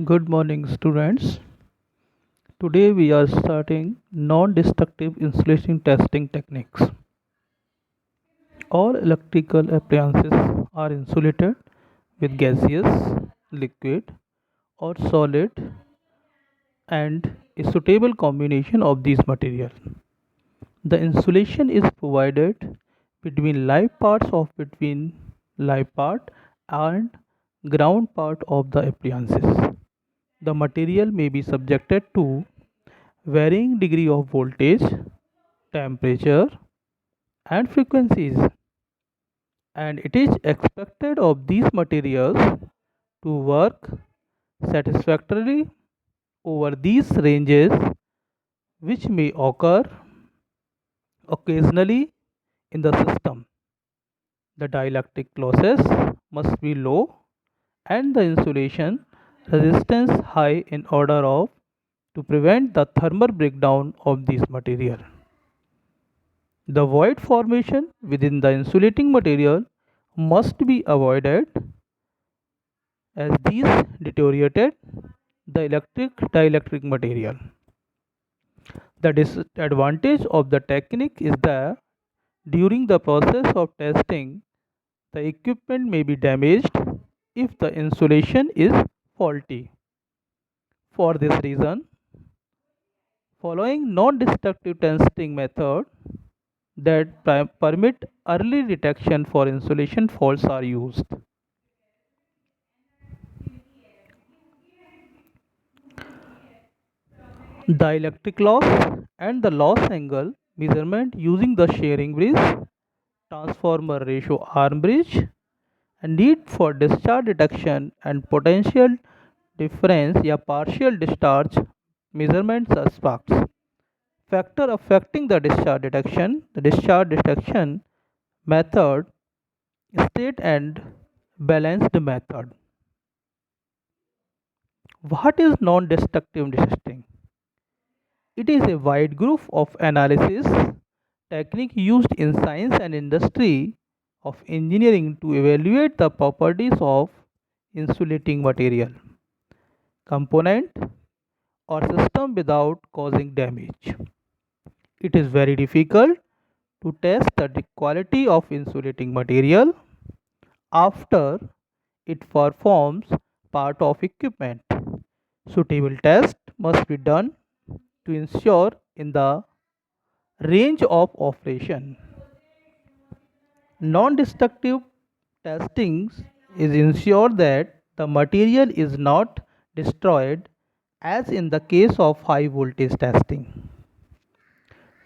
Good morning, students. Today we are starting non-destructive insulation testing techniques. All electrical appliances are insulated with gaseous, liquid, or solid and a suitable combination of these materials. The insulation is provided between live part and ground part of the appliances. The material may be subjected to varying degree of voltage, temperature and frequencies, and it is expected of these materials to work satisfactorily over these ranges, which may occur occasionally in the system. The dielectric losses must be low and the insulation resistance high in order of to prevent the thermal breakdown of these material. The void formation within the insulating material must be avoided as these deteriorated the electric dielectric material. The disadvantage of the technique is that during the process of testing, the equipment may be damaged if the insulation is faulty. For this reason, following non-destructive testing method that permit early detection for insulation faults are used. Dielectric loss and the loss angle measurement using the shearing bridge, transformer ratio arm bridge, and need for discharge detection and potential difference या partial discharge measurements are sparks. Factor affecting the discharge detection method, state and balanced method. What is non-destructive testing? It is a wide group of analysis technique used in science and industry of engineering to evaluate the properties of insulating material, component or system without causing damage. It is very difficult to test the quality of insulating material after it performs part of equipment. Suitable test must be done to ensure in the range of operation. Non-destructive testing is ensure that the material is not destroyed as in the case of high voltage testing.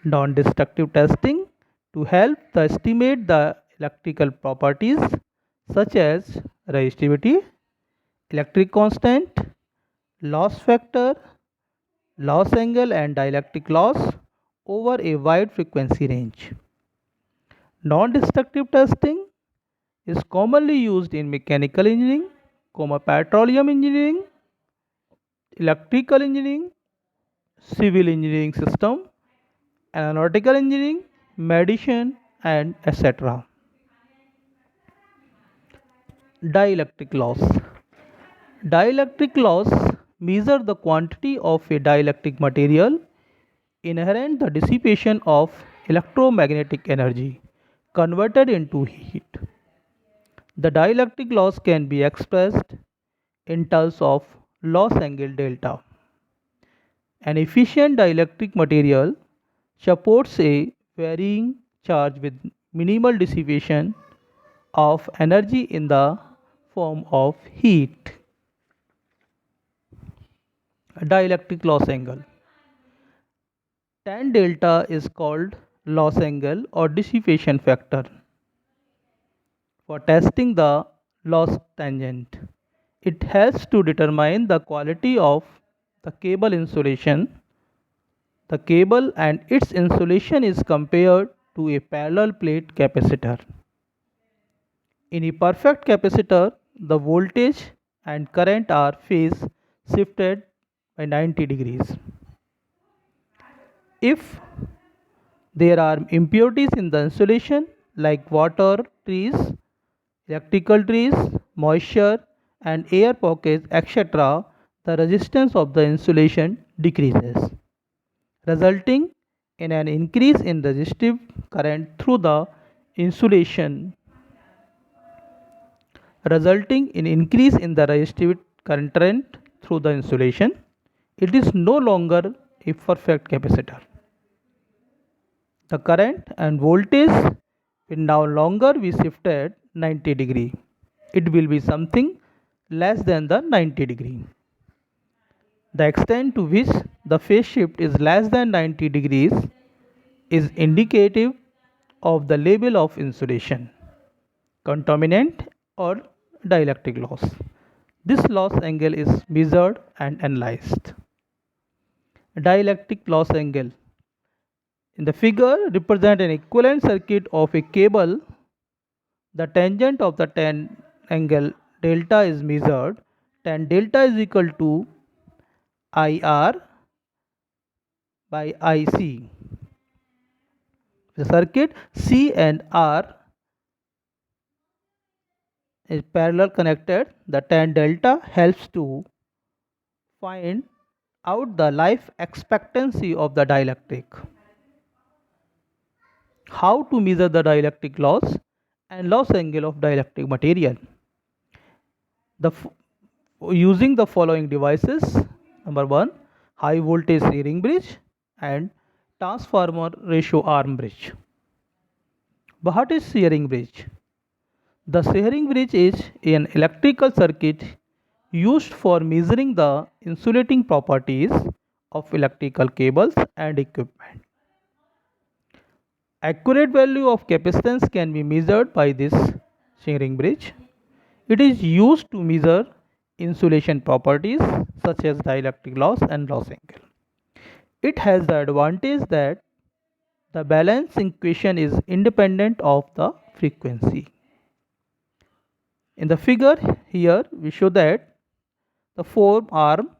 Non-destructive testing to help the estimate the electrical properties such as resistivity, electric constant, loss factor, loss angle and dielectric loss over a wide frequency range. Non-destructive testing is commonly used in mechanical engineering, petroleum engineering, electrical engineering, civil engineering system, aeronautical engineering, medicine, and etc. Dielectric loss. Dielectric loss measure the quantity of a dielectric material inherent the dissipation of electromagnetic energy converted into heat. The dielectric loss can be expressed in terms of loss angle delta. An efficient dielectric material supports a varying charge with minimal dissipation of energy in the form of heat. Dielectric loss angle. Tan delta is called loss angle or dissipation factor for testing the loss tangent. It helps to determine the quality of the cable insulation. The cable and its insulation is compared to a parallel plate capacitor. In a perfect capacitor, the voltage and current are phase shifted by 90 degrees. If there are impurities in the insulation like water, trees, electrical trees, moisture and air pockets, etc., the resistance of the insulation decreases, resulting in an increase in resistive current through the insulation, resulting in increase in the resistive current through the insulation. It is no longer a perfect capacitor. The current and voltage will no longer be shifted 90 degree. It will be something less than the 90 degree. The extent to which the phase shift is less than 90 degrees is indicative of the level of insulation, contaminant or dielectric loss. This loss angle is measured and analyzed. Dielectric loss angle in the figure represent an equivalent circuit of a cable. The tangent of the tan angle delta is measured. Tan delta is equal to IR by IC. The circuit C and R is parallel connected. The tan delta helps to find out the life expectancy of the dielectric. How to measure the dielectric loss and loss angle of dielectric material? Using the following devices. Number 1, high voltage shearing bridge and transformer ratio arm bridge. What is shearing bridge? The shearing bridge is an electrical circuit used for measuring the insulating properties of electrical cables and equipment. Accurate value of capacitance can be measured by this shearing bridge. It is used to measure insulation properties such as dielectric loss and loss angle. It has the advantage that the balance equation is independent of the frequency. In the figure here we show that the four arm,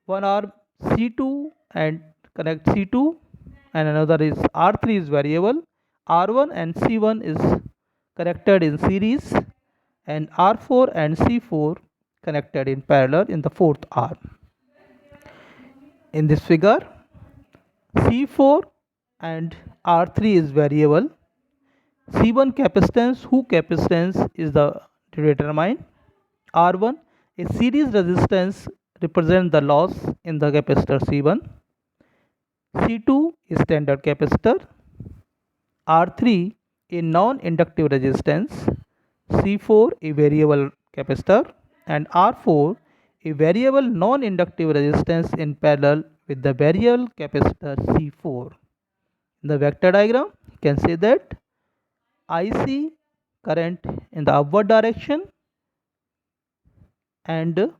one arm C2 and connect C2 and another is R3 is variable, R1 and C1 is connected in series and R4 and C4 connected in parallel in the fourth arm. In this figure C4 and R3 is variable. C1 capacitance, whose capacitance is the determined. R1 a series resistance represents the loss in the capacitor C1. C2 is standard capacitor. R3 a non-inductive resistance. C4 a variable capacitor and R4 a variable non-inductive resistance in parallel with the variable capacitor C4. In the vector diagram you can say that IC current in the upward direction and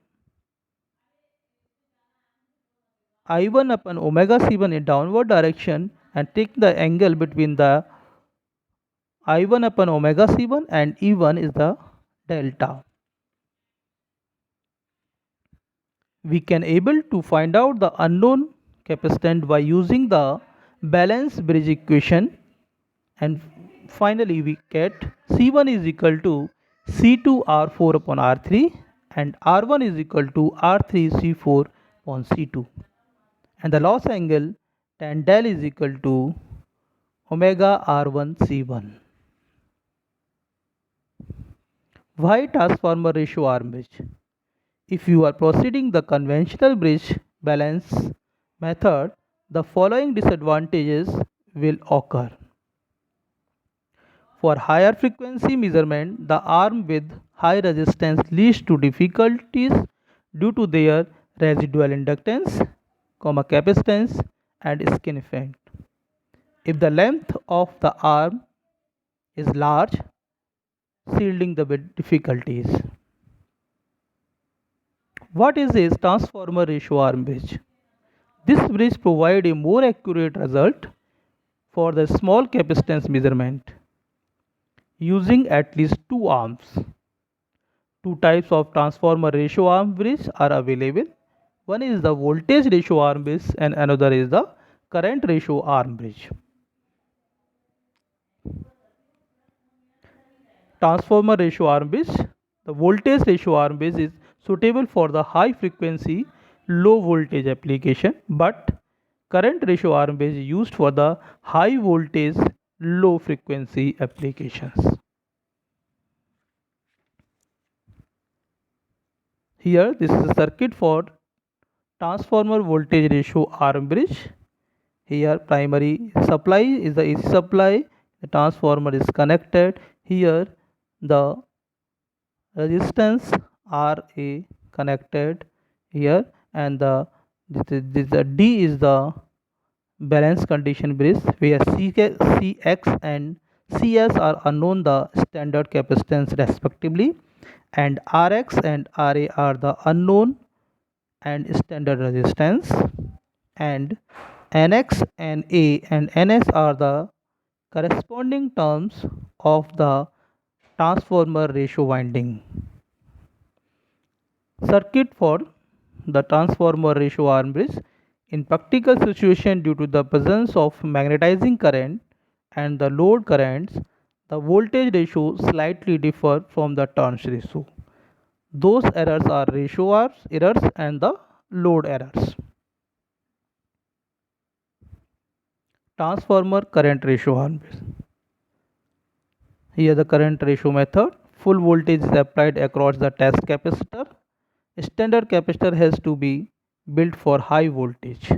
I1 upon omega C1 in downward direction, and take the angle between the I1 upon omega C1 and E1 is the delta. We can able to find out the unknown capacitance by using the balance bridge equation, and finally we get C1 is equal to C2 R4 upon R3 and R1 is equal to R3 C4 upon C2, and the loss angle tan del is equal to omega R1 C1. Why transformer ratio arm bridge? If you are proceeding the conventional bridge balance method, the following disadvantages will occur. For higher frequency measurement, the arm with high resistance leads to difficulties due to their residual inductance, capacitance and skin effect. If the length of the arm is large, shielding the difficulties. What is a transformer ratio arm bridge? This bridge provides a more accurate result for the small capacitance measurement using at least two arms. Two types of transformer ratio arm bridge are available. One is the voltage ratio arm bridge and another is the current ratio arm bridge. Transformer ratio arm bridge, the voltage ratio arm bridge is suitable for the high frequency low voltage application, but current ratio arm is used for the high voltage low frequency applications. Here this is a circuit for transformer voltage ratio arm bridge. Here primary supply is the AC supply, the transformer is connected. Here the resistance RA connected here, and the D is the balance condition bridge where CX and CS are unknown, the standard capacitance respectively, and Rx and Ra are the unknown and standard resistance, and Nx, Na and Ns are the corresponding terms of the transformer ratio winding. Circuit for the transformer ratio arm bridge. In practical situation, due to the presence of magnetizing current and the load currents, the voltage ratio slightly differ from the turns ratio. Those errors are ratio errors and the load errors. Transformer current ratio arm bridge. Here the current ratio method. Full voltage is applied across the test capacitor. Standard capacitor has to be built for high voltage.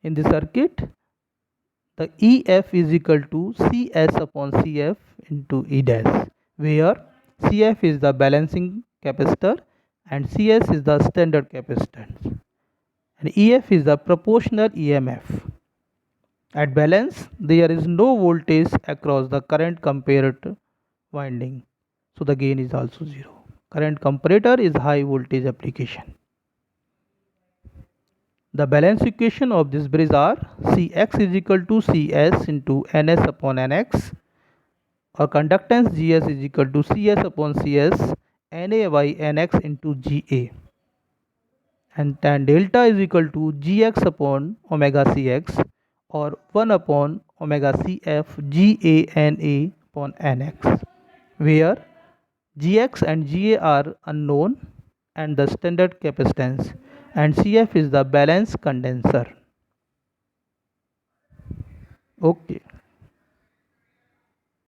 In the circuit, the EF is equal to CS upon CF into E dash, where CF is the balancing capacitor and CS is the standard capacitance, and EF is the proportional EMF. At balance, there is no voltage across the current comparator winding, so the gain is also 0. Current comparator is high voltage application. The balance equation of this bridge are Cx is equal to Cs into Ns upon Nx, or conductance Gs is equal to Cs upon Cs Na by Nx into Ga, and tan delta is equal to Gx upon omega Cx, or 1 upon omega Cf Ga upon Nx, where Gx and Ga are unknown and the standard capacitance, and Cf is the balance condenser. Okay.